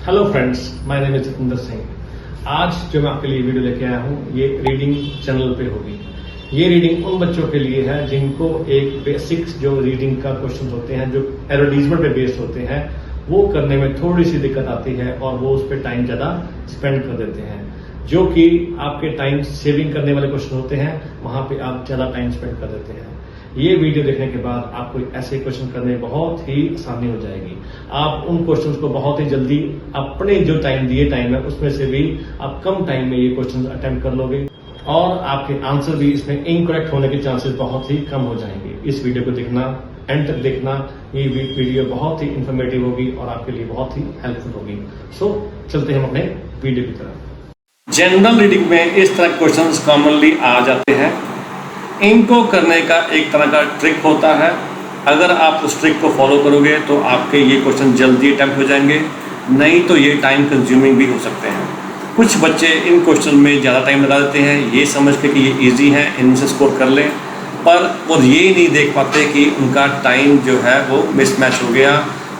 Hello friends, my name is Jitendra Singh. आज जो मैं आपके लिए वीडियो लेके आया हूँ ये रीडिंग चैनल पे होगी। ये रीडिंग उन बच्चों के लिए है जिनको एक बेसिक जो रीडिंग का क्वेश्चन होते हैं, जो एडवर्टीजमेंट पे बेस्ड होते हैं, वो करने में थोड़ी सी दिक्कत आती है और वो उस पर टाइम ज्यादा स्पेंड कर देते हैं। जो कि आपके टाइम सेविंग करने वाले क्वेश्चन होते हैं, वहां पे आप ज्यादा टाइम स्पेंड कर देते हैं। ये वीडियो देखने के बाद आपको ऐसे क्वेश्चन करने में बहुत ही आसानी हो जाएगी। आप उन क्वेश्चंस को बहुत ही जल्दी अपने जो टाइम है उसमें से भी आप कम टाइम में ये क्वेश्चन अटेम्प्ट कर लोगे और आपके आंसर भी इसमें इनकरेक्ट होने के चांसेस बहुत ही कम हो जाएंगे। इस वीडियो को देखना, एंड तक देखना। ये वीडियो बहुत ही इंफॉर्मेटिव होगी और आपके लिए बहुत ही हेल्पफुल होगी। सो चलते हैं हम अपने वीडियो की तरफ। जनरल रीडिंग में इस तरह के क्वेश्चंस कॉमनली आ जाते हैं। इनको करने का एक तरह का ट्रिक होता है। अगर आप उस ट्रिक को फॉलो करोगे तो आपके ये क्वेश्चन जल्दी अटेम्प्ट हो जाएंगे, नहीं तो ये टाइम कंज्यूमिंग भी हो सकते हैं। कुछ बच्चे इन क्वेश्चन में ज़्यादा टाइम लगा देते हैं ये समझ के कि ये इजी है, इनसे स्कोर कर लें, पर वो ये नहीं देख पाते कि उनका टाइम जो है वो मिसमैच हो गया।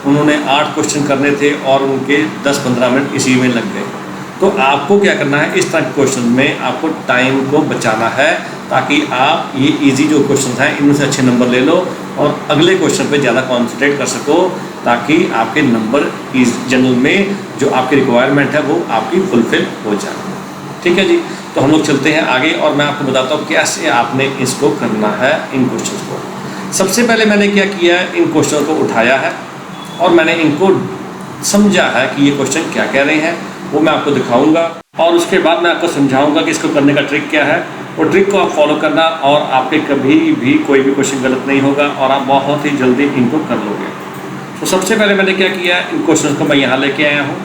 उन्होंने 8 क्वेश्चन करने थे और उनके 10-15 मिनट इसी में लग गए। तो आपको क्या करना है, इस तरह के क्वेश्चन में आपको टाइम को बचाना है ताकि आप ये इजी जो क्वेश्चन हैं इनमें से अच्छे नंबर ले लो और अगले क्वेश्चन पे ज़्यादा कॉन्सेंट्रेट कर सको, ताकि आपके नंबर इस जनरल में जो आपकी रिक्वायरमेंट है वो आपकी फुलफिल हो जाए। ठीक है जी, तो हम लोग चलते हैं आगे और मैं आपको बताता हूँ कैसे आपने इसको करना है। इन क्वेश्चन को सबसे पहले मैंने क्या किया है, इन क्वेश्चन को उठाया है और मैंने इनको समझा है कि ये क्वेश्चन क्या कह रहे हैं, वो मैं आपको दिखाऊंगा और उसके बाद मैं आपको समझाऊंगा कि इसको करने का ट्रिक क्या है। और ट्रिक को आप फॉलो करना और आपके कभी भी कोई भी क्वेश्चन गलत नहीं होगा और आप बहुत ही जल्दी इनको कर लोगे। तो सबसे पहले मैंने क्या किया, इन क्वेश्चन को मैं यहाँ लेके आया हूँ।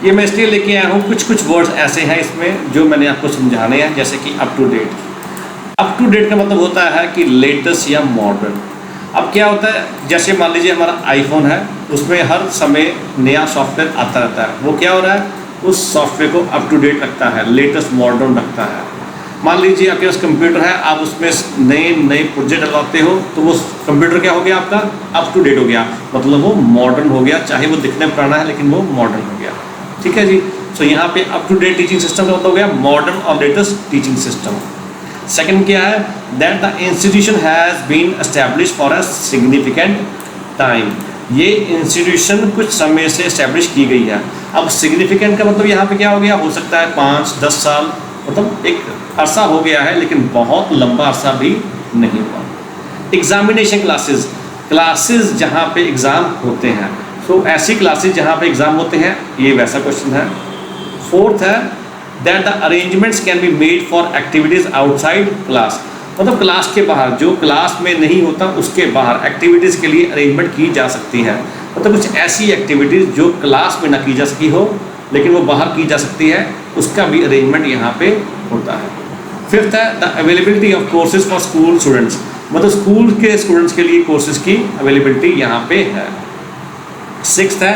ये मैं इसलिए लेके आया हूँ, कुछ वर्ड्स ऐसे हैं इसमें जो मैंने आपको समझाने हैं, जैसे कि up to date. Up to date का मतलब होता है कि लेटेस्ट या मॉडर्न। अब क्या होता है, जैसे मान लीजिए हमारा आईफोन है, उसमें हर समय नया सॉफ्टवेयर आता रहता है। वो क्या हो रहा है, उस सॉफ्टवेयर को अप टू डेट रखता है, लेटेस्ट मॉडर्न रखता है। मान लीजिए आपके पास कंप्यूटर है, आप उसमें नए प्रोजेक्ट डलवाते हो, तो वो कंप्यूटर क्या हो गया आपका, अप टू डेट हो गया, मतलब वो मॉडर्न हो गया। चाहे वो दिखने में पुराना है लेकिन वो मॉडर्न हो गया। ठीक है जी, सो यहाँ पे up to date teaching system का मतलब हो गया मॉडर्न और लेटेस्ट टीचिंग सिस्टम। सेकंड क्या है, that the institution has been establish for a significant time. ये इंस्टीट्यूशन कुछ समय से एस्टैब्लिश की गई है। अब सिग्निफिकेंट का मतलब यहाँ पे क्या हो गया, हो सकता है 5-10 साल, मतलब एक अरसा हो गया है लेकिन बहुत लंबा अरसा भी नहीं हुआ। एग्जामिनेशन क्लासेस जहाँ पे एग्ज़ाम होते हैं, तो ऐसी क्लासेस जहाँ पे एग्ज़ाम होते हैं, ये वैसा क्वेश्चन है। फोर्थ है that the arrangements can be made for activities outside class. मतलब क्लास के बाहर, जो क्लास में नहीं होता उसके बाहर एक्टिविटीज़ के लिए अरेंजमेंट की जा सकती है। मतलब कुछ ऐसी एक्टिविटीज़ जो क्लास में ना की जा सकी हो लेकिन वो बाहर की जा सकती है, उसका भी अरेंजमेंट यहाँ पे होता है। फिफ्थ है the availability of courses for school students. मतलब स्कूल के स्टूडेंट्स के लिए कोर्सेज की अवेलेबिलिटी यहाँ पे है। सिक्स्थ है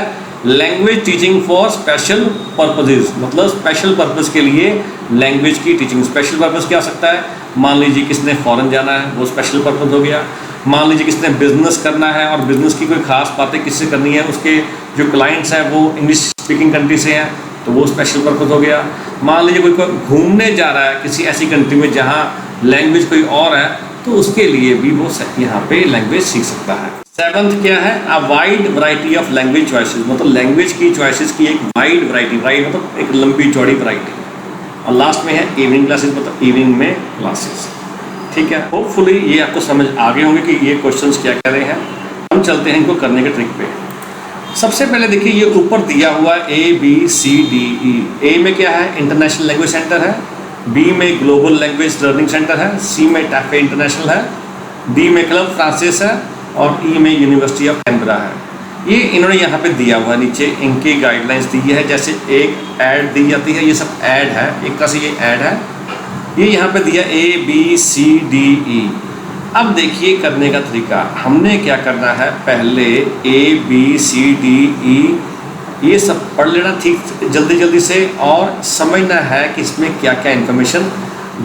language teaching for special purposes. मतलब स्पेशल पर्पज़ के लिए लैंग्वेज की टीचिंग। स्पेशल पर्पज़ क्या हो सकता है, मान लीजिए किसने फॉरेन जाना है, वो स्पेशल पर्पज़ हो गया। मान लीजिए किसने बिजनेस करना है और बिजनेस की कोई खास बातें किससे करनी है, उसके जो क्लाइंट्स हैं वो इंग्लिश स्पीकिंग कंट्री से हैं, तो वो स्पेशल पर्पज़ हो गया। मान लीजिए कोई घूमने जा रहा है किसी ऐसी कंट्री में जहाँ लैंग्वेज कोई और है, तो उसके लिए भी वो यहाँ पे लैंग्वेज सीख सकता है। सेवंथ क्या है, a wide variety of language choices. मतलब लैंग्वेज की चॉइसेस की एक वाइड वैरायटी, वाइड मतलब एक लंबी चौड़ी वैरायटी। और लास्ट में है इवनिंग क्लासेस, मतलब इवनिंग में क्लासेस। ठीक है, होपफुली ये आपको समझ आ गए होंगे कि ये क्वेश्चंस क्या कह रहे हैं। हम चलते हैं इनको करने के ट्रिक पे। सबसे पहले देखिए ये ऊपर दिया हुआ ABCDE। ए में क्या है, इंटरनेशनल लैंग्वेज सेंटर है। बी में ग्लोबल लैंग्वेज लर्निंग सेंटर है। सी में टैफे इंटरनेशनल है। डी में क्लब फ्रांसिस है और ई में यूनिवर्सिटी ऑफ कैनबरा है। ये इन्होंने यहाँ पे दिया हुआ, नीचे इनकी गाइडलाइंस दी है। जैसे एक ऐड दी जाती है, ये सब ऐड है, एक तरह से ये ऐड है। ये यहाँ पे दिया ABCDE। अब देखिए करने का तरीका, हमने क्या करना है, पहले ABCDE ये सब पढ़ लेना ठीक जल्दी से और समझना है कि इसमें क्या क्या इन्फॉर्मेशन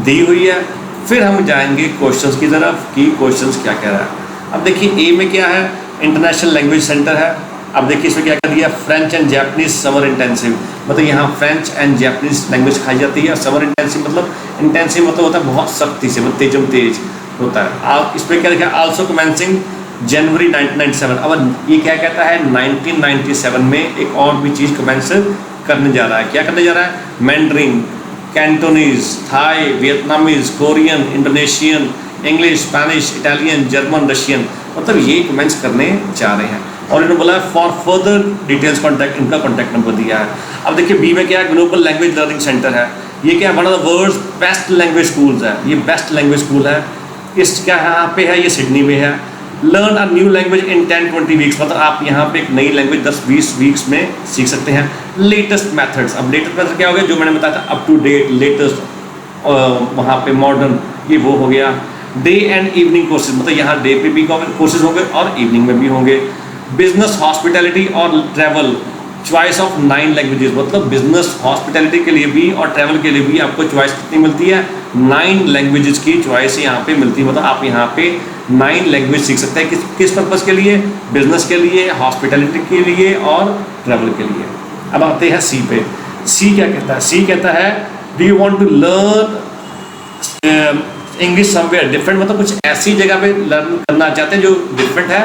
दी हुई है। फिर हम जाएंगे क्वेश्चंस की तरफ कि क्वेश्चंस क्या कह रहा है। अब देखिए ए में क्या है, इंटरनेशनल लैंग्वेज सेंटर है। अब देखिए इसमें क्या कर दिया, French and Japanese summer intensive, मतलब यहाँ फ्रेंच एंड जापानीज लैंग्वेज सिखाई जाती है। समर इंटेंसिव मतलब होता है बहुत सख्ती से, मतलब तेजम तेज होता है। आप इसमें क्या लिखा, आल्सो कमेंसिंग जनवरी 1997। अब ये क्या कहता है, 1997 में एक और भी चीज़ कमेंस करने जा रहा है। क्या करने जा रहा है, Mandarin, Cantonese, Thai, Vietnamese, Korean, Indonesian, English, Spanish, Italian, German, Russian, मतलब ये कमेंट्स करने जा रहे हैं। और इन्होंने बोला फॉर फर्दर डिटेल्स कॉन्टैक्ट, इनका कॉन्टैक्ट नंबर दिया है। अब देखिए बी में क्या है, ग्लोबल लैंग्वेज लर्निंग सेंटर है। ये क्या है, one of the world's best language schools है, ये बेस्ट लैंग्वेज स्कूल है। इस क्या है, यहाँ पे है, ये सिडनी में है। Learn a new language in 10-20 weeks, मतलब आप यहाँ पे एक नई लैंग्वेज 10-20 वीक्स में सीख सकते हैं। लेटेस्ट मेथड्स, अब लेटेस्ट मेथड क्या हो गया, जो मैंने बताया था अप टू डेट, लेटेस्ट, वहाँ पे मॉडर्न, ये वो हो गया। डे एंड इवनिंग कोर्सेज, मतलब यहाँ डे पे भी कोर्सेज होंगे और इवनिंग में भी होंगे। बिजनेस, हॉस्पिटैलिटी और ट्रैवल, चॉइस ऑफ 9 लैंग्वेजेस, मतलब बिजनेस हॉस्पिटैलिटी के लिए भी और ट्रैवल के लिए भी आपको चॉइस कितनी मिलती है, 9 लैंग्वेजेस की चॉइस यहाँ पे मिलती है। मतलब आप यहाँ पे 9 लैंग्वेज सीख सकते हैं। किस पर्पज़ के लिए, बिजनेस के लिए, हॉस्पिटैलिटी के लिए और ट्रैवल के लिए। अब आते हैं सी पे। सी क्या कहता है, सी कहता है do you want to learn English somewhere different, मतलब कुछ ऐसी जगह पे लर्न करना चाहते हैं जो डिफरेंट है,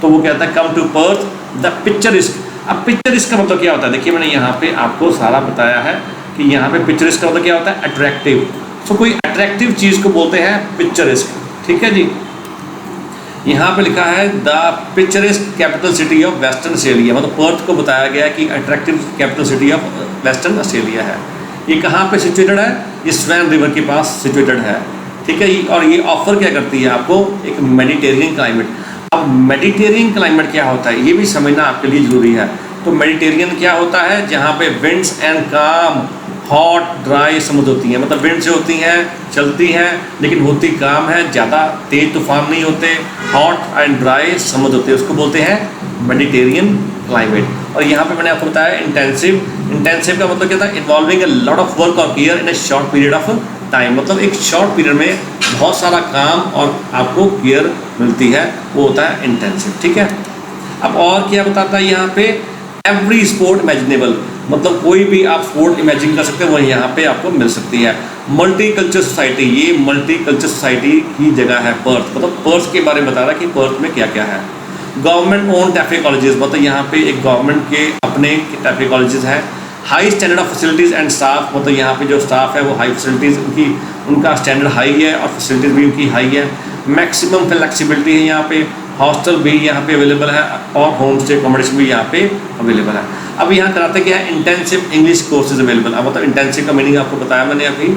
तो वो कहता है come to Perth the picturesque. अब पिक्चरिस्क का मतलब क्या होता है, देखिए मैंने यहाँ पे आपको सारा बताया है कि यहाँ पे पिक्चरिस्क का मतलब क्या होता है, अट्रैक्टिव। सो कोई अट्रैक्टिव चीज़ को बोलते हैं पिक्चरिस्क, ठीक है जी। यहाँ पे लिखा है the picturesque capital city of western Australia, मतलब पर्थ को बताया गया कि attractive capital city of western Australia है। ये कहाँ पे सिचुएटेड है, ये स्वैन रिवर के पास सिचुएटेड है, ठीक है। और ये ऑफर क्या करती है आपको, एक मेडिटेरियन क्लाइमेट। अब मेडिटेरियन क्लाइमेट क्या होता है, ये भी समझना आपके लिए जरूरी है। तो मेडिटेरियन क्या होता है, जहाँ पे विंड्स एंड काम, हॉट ड्राई समुद्र होती हैं, मतलब विंड से होती हैं, चलती हैं, लेकिन होती काम है, ज़्यादा तेज तूफान नहीं होते, हॉट एंड ड्राई समुद्र होते हैं, उसको बोलते हैं मेडिटेरियन क्लाइमेट। और यहाँ पे मैंने आपको बताया इंटेंसिव। इंटेंसिव का मतलब क्या था, involving a lot of work और care in a short period of time, मतलब एक शॉर्ट पीरियड में बहुत सारा काम और आपको केयर मिलती है, वो होता है इंटेंसिव, ठीक है। अब और क्या बताता है यहाँ पे, एवरी स्पोर्ट इमेजिनेबल, मतलब कोई भी आप स्पोर्ट इमेजिन कर सकते हैं, वो यहाँ पे आपको मिल सकती है। मल्टी कल्चर सोसाइटी, ये मल्टी कल्चर सोसाइटी की जगह है पर्थ, मतलब पर्थ के बारे में बता रहा है कि पर्थ में क्या क्या है। गवर्नमेंट ओन टैफे कॉलेजेस, मतलब यहाँ पे एक गवर्नमेंट के अपने टैफे कॉलेजेस हैं। High standard of facilities and staff, मतलब यहाँ पे जो स्टाफ है वो हाई फैसिलिटीज़, उनका स्टैंडर्ड हाई है और फैसिलिटीज़ भी उनकी हाई है। मैक्सिमम फ्लेक्सिबिलिटी है यहाँ पे, हॉस्टल भी यहाँ पे अवेलेबल है और होम स्टे अकोमोडेशन भी यहाँ पे अवेलेबल है। अब यहाँ कराते क्या है, इंटेंसिव इंग्लिश कोर्सेज अवेलेबल। अब मतलब इंटेंसिव का मीनिंग आपको बताया मैंने अभी,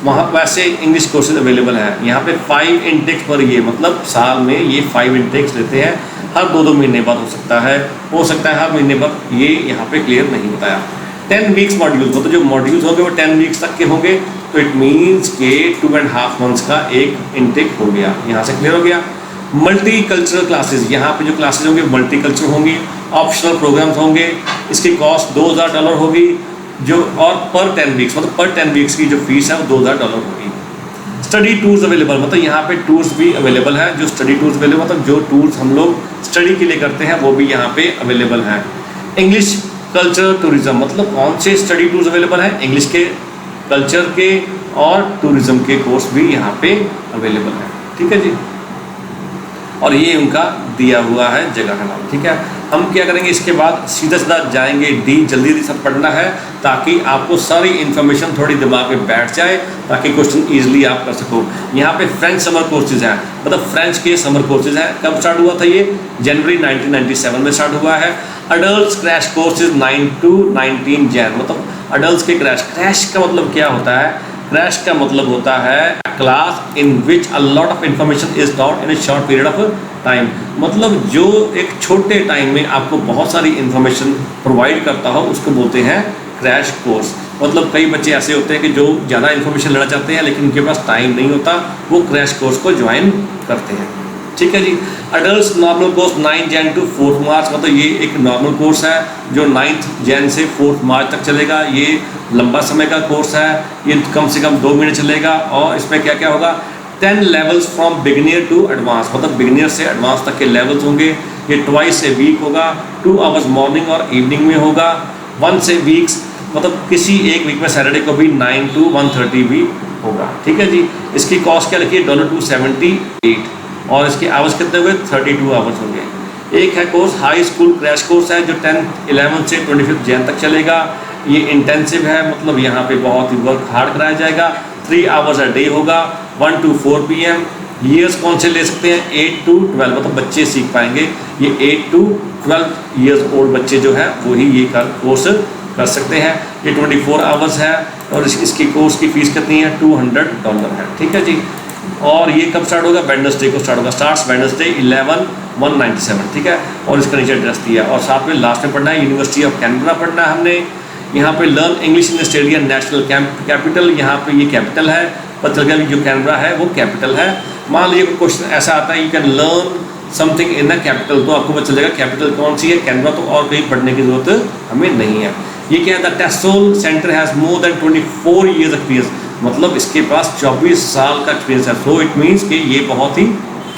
वहाँ वैसे इंग्लिश कोर्सेज अवेलेबल है। यहाँ पे 5 इंटेक्स पर ये, मतलब साल में ये 5 इंटेक्स लेते हैं, हर 2-2 महीने बाद हो सकता है हर महीने बाद, ये यहाँ पे क्लियर नहीं बताया। 10 वीक्स मॉड्यूल्स, मतलब जो मॉड्यूल्स होंगे वो 10 वीक्स तक के होंगे, तो इट मीन्स के 2.5 मंथ्स का एक इंटेक हो गया, यहाँ से क्लियर हो गया। मल्टी कल्चरल क्लासेस, यहाँ पे जो क्लासेस होंगे मल्टी कल्चरल होंगी, ऑप्शनल प्रोग्राम्स होंगे, इसकी कॉस्ट $2000 होगी, जो और पर 10 वीक्स, मतलब पर 10 वीक्स की जो फीस है वो $2000 होगी। स्टडी टूर्स अवेलेबल, मतलब यहाँ पे टूर्स भी अवेलेबल है, जो स्टडी टूर्स अवेलेबल, मतलब जो टूर्स हम लोग स्टडी के लिए करते हैं वो भी यहाँ पे अवेलेबल हैं। इंग्लिश कल्चर टूरिज्म, मतलब कौन से स्टडी टूर्स अवेलेबल हैं, इंग्लिश के, कल्चर के और टूरिज्म के कोर्स भी यहाँ पे अवेलेबल है, ठीक है जी। और ये उनका दिया हुआ है जगह का नाम, ठीक है। हम क्या करेंगे इसके बाद, सीधा सीधा जाएंगे डी, जल्दी सब पढ़ना है ताकि आपको सारी इन्फॉर्मेशन थोड़ी दिमाग में बैठ जाए, ताकि क्वेश्चन ईजिली आप कर सको। यहाँ पे फ्रेंच समर कोर्सेज हैं, मतलब फ्रेंच के समर कोर्सेज हैं। कब स्टार्ट हुआ था ये, जनवरी 1997 में स्टार्ट हुआ है। Adult crash courses 9 to 19 Jain, मतलब अडल्ट के क्रैश का मतलब क्या होता है, क्रैश का मतलब होता है class in which a lot of information is taught in A short period of time, मतलब जो एक छोटे टाइम में आपको बहुत सारी इन्फॉर्मेशन प्रोवाइड करता हो उसको बोलते हैं क्रैश कोर्स। मतलब कई बच्चे ऐसे होते हैं कि जो ज़्यादा इन्फॉर्मेशन लेना चाहते हैं लेकिन उनके पास टाइम नहीं होता, वो क्रैश कोर्स को ज्वाइन करते हैं, ठीक है जी। Adult normal course 9 Jan to 4 March, मतलब ये एक नॉर्मल कोर्स है जो 9 जैन से 4 मार्च तक चलेगा। ये लंबा समय का कोर्स है, ये कम से कम 2 महीने चलेगा। और इसमें क्या क्या होगा, 10 levels from beginner to advance, मतलब बिगिनियर से एडवांस तक के लेवल्स होंगे। ये ट्वाइस ए वीक होगा, 2 आवर्स मॉर्निंग और इवनिंग में होगा। वंस ए वीक्स, मतलब किसी एक वीक में सैटरडे को भी 9 to 1:30 भी होगा। ठीक है जी। इसकी कॉस्ट क्या लिखी है, $278, और इसके आवर्स कितने हुए, 32 आवर्स होंगे। एक है course high school crash course है, जो 10th 11th से 25 जैन तक चलेगा। ये इंटेंसिव है, मतलब यहाँ पे बहुत ही वर्क हार्ड कराया जाएगा। 3 आवर्स अ डे होगा, 1 to 4 PM। ईयर्स कौन से ले सकते हैं, 8 to 12, मतलब बच्चे सीख पाएंगे। ये 8 to 12 ईयर्स ओल्ड बच्चे जो है वही ये कोर्स कर सकते हैं। ये 24 आवर्स है, और इसकी कोर्स की फीस कितनी है, $200 है। ठीक है जी। और ये कब स्टार्ट होगा, वेडनेसडे को स्टार्ट होगा। Starts Wednesday 11/197। ठीक है। और इसका नीचे एड्रेस दिया है। और साथ में लास्ट में पढ़ना है यूनिवर्सिटी ऑफ कैनबरा पढ़ना है हमने। यहाँ पे learn English in Australia national capital, यहाँ पे ये कैपिटल है, पता चल गया जो कैनबरा है वो कैपिटल है। मान लीजिए कोई क्वेश्चन ऐसा आता है, you can learn something in a capital, तो आपको पता चलेगा कैपिटल कौन सी है, कैनबरा, तो और कहीं पढ़ने की जरूरत हमें नहीं है। ये क्या है, the TESOL centre has more than 24 years experience, मतलब इसके पास 24 साल का एक्सपीरियंस है। सो इट मीन्स कि ये बहुत ही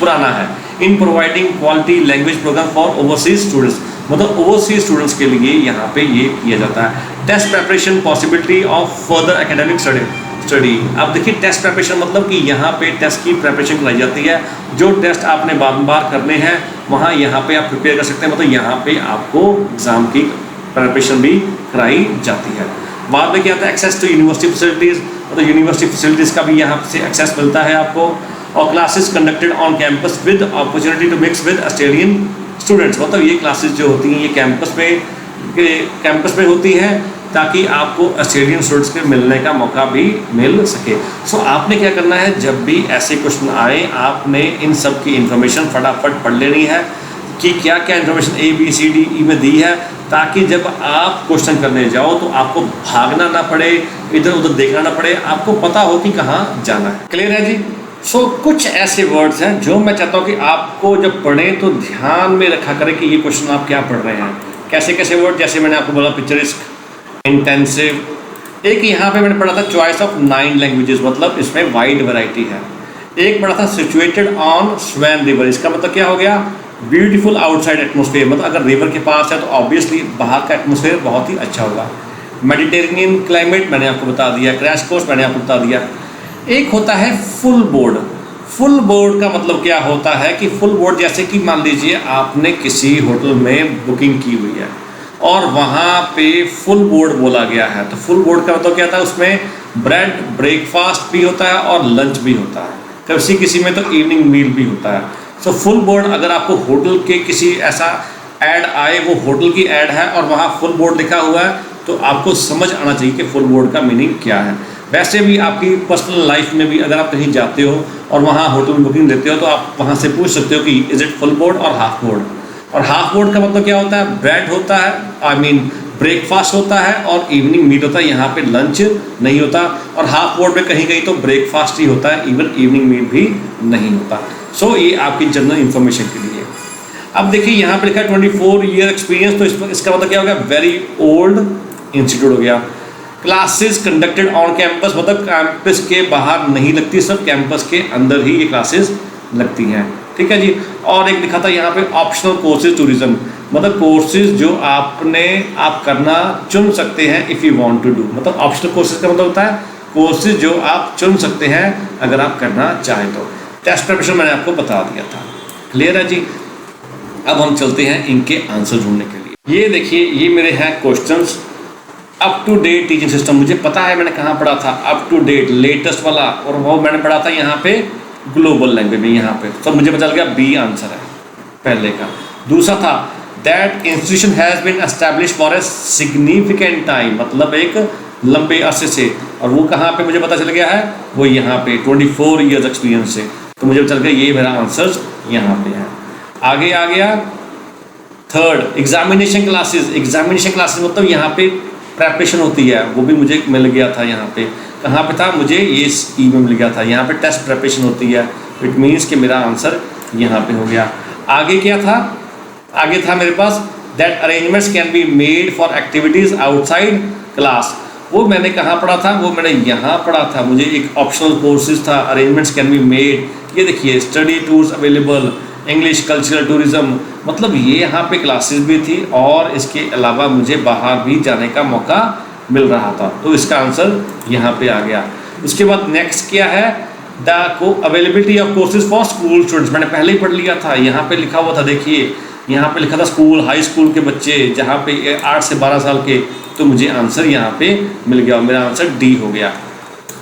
पुराना है। In providing quality language program for overseas students, मतलब ओवरसीज स्टूडेंट्स के लिए यहाँ पे ये किया जाता है। Test preparation possibility of further academic study. अब देखिए टेस्ट प्रेपरेशन मतलब कि यहाँ पे टेस्ट की प्रेपरेशन कराई जाती है। जो टेस्ट आपने बार करने हैं वहाँ यहाँ पे आप प्रिपेयर कर सकते हैं, मतलब यहाँ पे आपको एग्ज़ाम की प्रेपरेशन भी कराई जाती है। बाद में क्या आता है, एक्सेस टू यूनिवर्सिटी फैसिलिटीज़, मतलब यूनिवर्सिटी फैसिलिटीज़ का भी यहाँ से एक्सेस मिलता है आपको। और classes conducted on campus with opportunity to mix with Australian students, मतलब ये क्लासेस जो होती हैं ये कैंपस में होती हैं, ताकि आपको ऑस्ट्रेलियन स्टूडेंट्स के मिलने का मौका भी मिल सके। सो आपने क्या करना है, जब भी ऐसे क्वेश्चन आए आपने इन सब की इन्फॉर्मेशन फटाफट पढ़ लेनी है कि क्या क्या इन्फॉर्मेशन ABCDE में दी है, ताकि जब आप क्वेश्चन करने जाओ तो आपको भागना ना पड़े, इधर उधर देखना ना पड़े, आपको पता हो कि कहाँ जाना है। क्लियर है जी। सो कुछ ऐसे वर्ड्स हैं जो मैं चाहता हूँ कि आपको जब पढ़ें तो ध्यान में रखा करें कि ये क्वेश्चन आप क्या पढ़ रहे हैं। कैसे कैसे वर्ड, जैसे मैंने आपको बोला पिक्चरिस्क, इंटेंसिव। एक यहाँ पे मैंने पढ़ा था चॉइस ऑफ 9 लैंग्वेजेस, मतलब इसमें वाइड वैरायटी है। एक पढ़ा था सिचुएटेड ऑन स्वैन रिवर, इसका मतलब क्या हो गया, ब्यूटीफुल आउटसाइड एटमोसफेयर, मतलब अगर रिवर के पास है तो ऑब्वियसली बाहर का एटमोसफेयर बहुत ही अच्छा होगा। मेडिटेरेनियन क्लाइमेट मैंने आपको बता दिया, क्रैश कोर्स मैंने आपको बता दिया। एक होता है फुल बोर्ड। फुल बोर्ड का मतलब क्या होता है कि फुल बोर्ड जैसे कि मान लीजिए आपने किसी होटल में बुकिंग की हुई है और वहाँ पे फुल बोर्ड बोला गया है, तो फुल बोर्ड का मतलब क्या था, उसमें ब्रेड ब्रेकफास्ट भी होता है और लंच भी होता है, किसी में तो इवनिंग मील भी होता है। सो फुल बोर्ड, अगर आपको होटल के किसी ऐसा ऐड आए, वो होटल की ऐड है और वहाँ फुल बोर्ड लिखा हुआ है, तो आपको समझ आना चाहिए कि फुल बोर्ड का मीनिंग क्या है। वैसे भी आपकी पर्सनल लाइफ में भी अगर आप कहीं जाते हो और वहाँ होटल में बुकिंग देते हो तो आप वहाँ से पूछ सकते हो कि इज इट फुल बोर्ड और हाफ बोर्ड। और हाफ बोर्ड का मतलब क्या होता है, ब्रेड होता है, आई मीन ब्रेकफास्ट होता है और इवनिंग मील होता है, यहाँ पे लंच नहीं होता। और हाफ बोर्ड में कहीं कहीं तो ब्रेकफास्ट ही होता है, इवन इवनिंग मील भी नहीं होता। सो ये आपकी जनरल इन्फॉर्मेशन के लिए। अब देखिए यहाँ पे लिखा है 24 ईयर एक्सपीरियंस, तो इसका मतलब क्या हो गया, वेरी ओल्ड इंस्टीट्यूट हो गया। क्लासेस कंडक्टेड ऑन कैंपस, मतलब कैंपस के बाहर नहीं लगती, सब कैंपस के अंदर ही ये क्लासेस लगती हैं। ठीक है जी। और एक लिखा था यहाँ पे ऑप्शनल कोर्सेज टूरिज्म, मतलब कोर्सेज जो आप करना चुन सकते हैं if you want to do, मतलब ऑप्शनल कोर्सेज का मतलब होता है कोर्सेज जो आप चुन सकते हैं अगर आप करना चाहें तो। टेस्ट प्रिपरेशन मैंने आपको बता दिया था। क्लियर है जी। अब हम चलते हैं इनके आंसर ढूंढने के लिए। ये देखिए, ये मेरे हैं questions. Up to date teaching system, मुझे पता है मैंने कहाँ पढ़ा था, अप टू डेट लेटेस्ट वाला, और वो मैंने पढ़ा था यहाँ पे ग्लोबल लैंग्वेज में, यहाँ पे तो मुझे पता चल गया बी आंसर है पहले का। दूसरा था that institution has been establish for a significant time, मतलब एक लंबे अरसे से, और वो कहाँ पे मुझे पता चल गया है, वो यहाँ पे 24 ईयर्स एक्सपीरियंस से, तो मुझे पता चल गया ये मेरा आंसर यहाँ पे है। आगे आ गया third examination classes. Examination classes मतलब यहाँ पे प्रेपरेशन होती है, वो भी मुझे मिल गया था यहाँ पे। कहाँ पे था, मुझे ये ई में मिल गया था, यहाँ पे टेस्ट प्रेपरेशन होती है, इट मीन्स कि मेरा आंसर यहाँ पे हो गया। आगे क्या था, आगे था मेरे पास that arrangements can be made for activities outside class, वो मैंने कहाँ पढ़ा था, वो मैंने यहाँ पढ़ा था। मुझे एक ऑप्शनल कोर्सेज था, अरेंजमेंट्स कैन बी मेड, ये देखिए study tours available, English cultural tourism, मतलब ये यहाँ पे क्लासेस भी थी और इसके अलावा मुझे बाहर भी जाने का मौका मिल रहा था। तो इसका आंसर यहाँ पे आ गया। उसके बाद नेक्स्ट क्या है, the availability of courses for school students, मैंने पहले ही पढ़ लिया था। यहाँ पे लिखा हुआ था, देखिए यहाँ पे लिखा था स्कूल हाई स्कूल के बच्चे, जहाँ पे 8 से 12 साल के, तो मुझे आंसर यहाँ पे मिल गया, मेरा आंसर डी हो गया।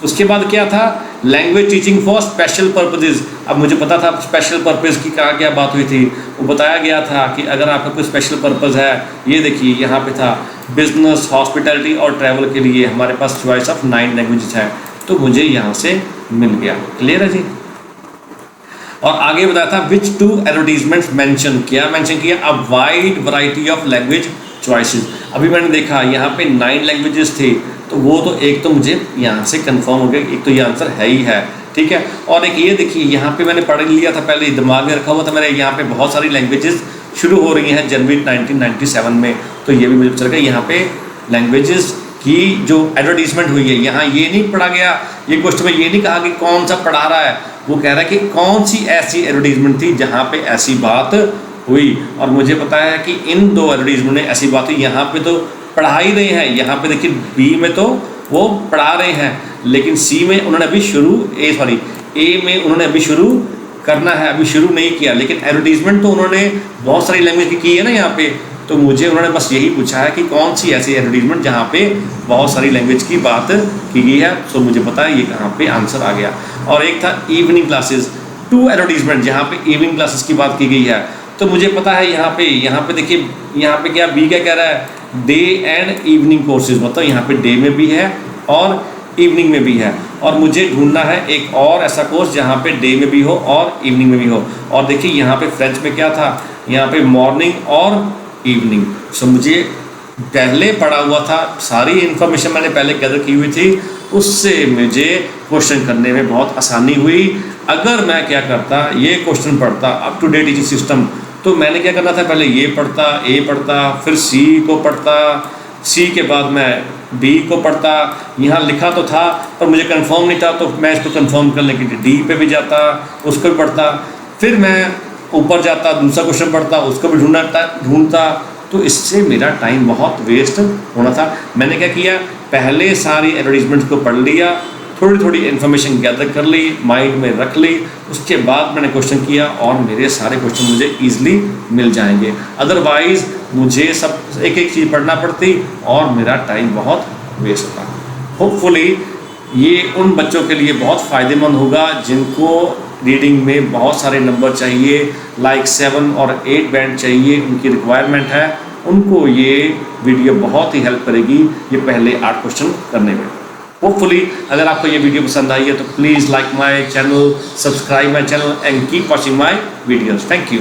उसके बाद क्या था, language teaching for special purposes. अब मुझे पता था स्पेशल पर्पज़ की कहाँ क्या बात हुई थी, वो बताया गया था कि अगर आपका कोई स्पेशल पर्पज़ है, ये देखिए यहाँ पे था बिजनेस, हॉस्पिटैलिटी और ट्रैवल के लिए हमारे पास चॉइस ऑफ 9 लैंग्वेजेस है, तो मुझे यहाँ से मिल गया। क्लियर है जी। और आगे बताया था विच टू एडवर्टीजमेंट्स मेंशन, क्या मेंशन किया, a wide variety of language choices. अभी मैंने देखा यहाँ पे 9 लैंग्वेजेस थे, तो वो तो एक तो मुझे यहाँ से कंफर्म हो गया, एक तो ये आंसर है ही है, ठीक है। और एक ये देखिए यहाँ पे मैंने पढ़ लिया था, पहले दिमाग में रखा हुआ था मेरे, यहाँ पे बहुत सारी लैंग्वेजेस शुरू हो रही हैं जनवरी 1997 में, तो ये भी मुझे चल गया। यहाँ पे लैंग्वेजेस की जो एडवर्टीजमेंट हुई है, यहाँ ये नहीं पढ़ा गया, ये क्वेश्चन में ये नहीं कहा कि कौन सा पढ़ा रहा है, वो कह रहा है कि कौन सी ऐसी एडवर्टीजमेंट थी जहाँ पे ऐसी बात हुई। और मुझे पता है कि इन 2 एडवर्टीजमेंट में ऐसी बात हुई। यहाँ पे तो पढ़ा ही रहे हैं, यहाँ पे देखिए बी में तो वो पढ़ा रहे हैं, लेकिन सी में उन्होंने अभी ए में उन्होंने अभी शुरू करना है, अभी शुरू नहीं किया। लेकिन एडवर्टीजमेंट तो उन्होंने बहुत सारी लैंग्वेज की है ना यहाँ पे, तो मुझे उन्होंने बस यही पूछा है कि कौन सी ऐसी एडवर्टीजमेंट जहाँ पे बहुत सारी लैंग्वेज की बात की गई है, तो मुझे पता है ये कहाँ पे आंसर आ गया। और एक था इवनिंग क्लासेस, 2 एडवर्टीजमेंट जहाँ पे इवनिंग क्लासेस की बात की गई है, तो मुझे पता है यहाँ पे देखिए यहाँ पे क्या बी क्या कह रहा है, डे एंड इवनिंग कोर्सेज, मतलब यहाँ पे डे में भी है और इवनिंग में भी है। और मुझे ढूंढना है एक और ऐसा कोर्स जहाँ पे डे में भी हो और इवनिंग में भी हो। और देखिए यहाँ पे फ्रेंच में क्या था, यहाँ पे मॉर्निंग और इवनिंग। सो मुझे पहले पढ़ा हुआ था, सारी इन्फॉर्मेशन मैंने पहले गैदर की हुई थी, उससे मुझे क्वेश्चन करने में बहुत आसानी हुई। अगर मैं क्या करता, ये क्वेश्चन पढ़ता up to date teaching system, तो मैंने क्या करना था, पहले ये पढ़ता, ए पढ़ता, फिर सी को पढ़ता, सी के बाद मैं बी को पढ़ता। यहाँ लिखा तो था पर मुझे कंफर्म नहीं था, तो मैं इसको कंफर्म करने के लिए डी पे भी जाता, उसको भी पढ़ता, फिर मैं ऊपर जाता, दूसरा क्वेश्चन पढ़ता, उसको भी ढूंढता। तो इससे मेरा टाइम बहुत वेस्ट होना था। मैंने क्या किया, पहले सारी एडवर्टीजमेंट्स को पढ़ लिया, थोड़ी थोड़ी इन्फॉर्मेशन गैदर कर ली, माइंड में रख ली, उसके बाद मैंने क्वेश्चन किया और मेरे सारे क्वेश्चन मुझे ईजिली मिल जाएंगे। अदरवाइज़ मुझे सब एक एक चीज़ पढ़ना पड़ती और मेरा टाइम बहुत वेस्ट होता। होपफुली ये उन बच्चों के लिए बहुत फ़ायदेमंद होगा जिनको रीडिंग में बहुत सारे नंबर चाहिए, लाइक 7 और 8 बैंड चाहिए, उनकी रिक्वायरमेंट है, उनको ये वीडियो बहुत ही हेल्प करेगी ये पहले 8 क्वेश्चन करने में। होपफुली अगर आपको ये वीडियो पसंद आई है तो please like my channel, subscribe my channel and keep watching my videos. Thank you.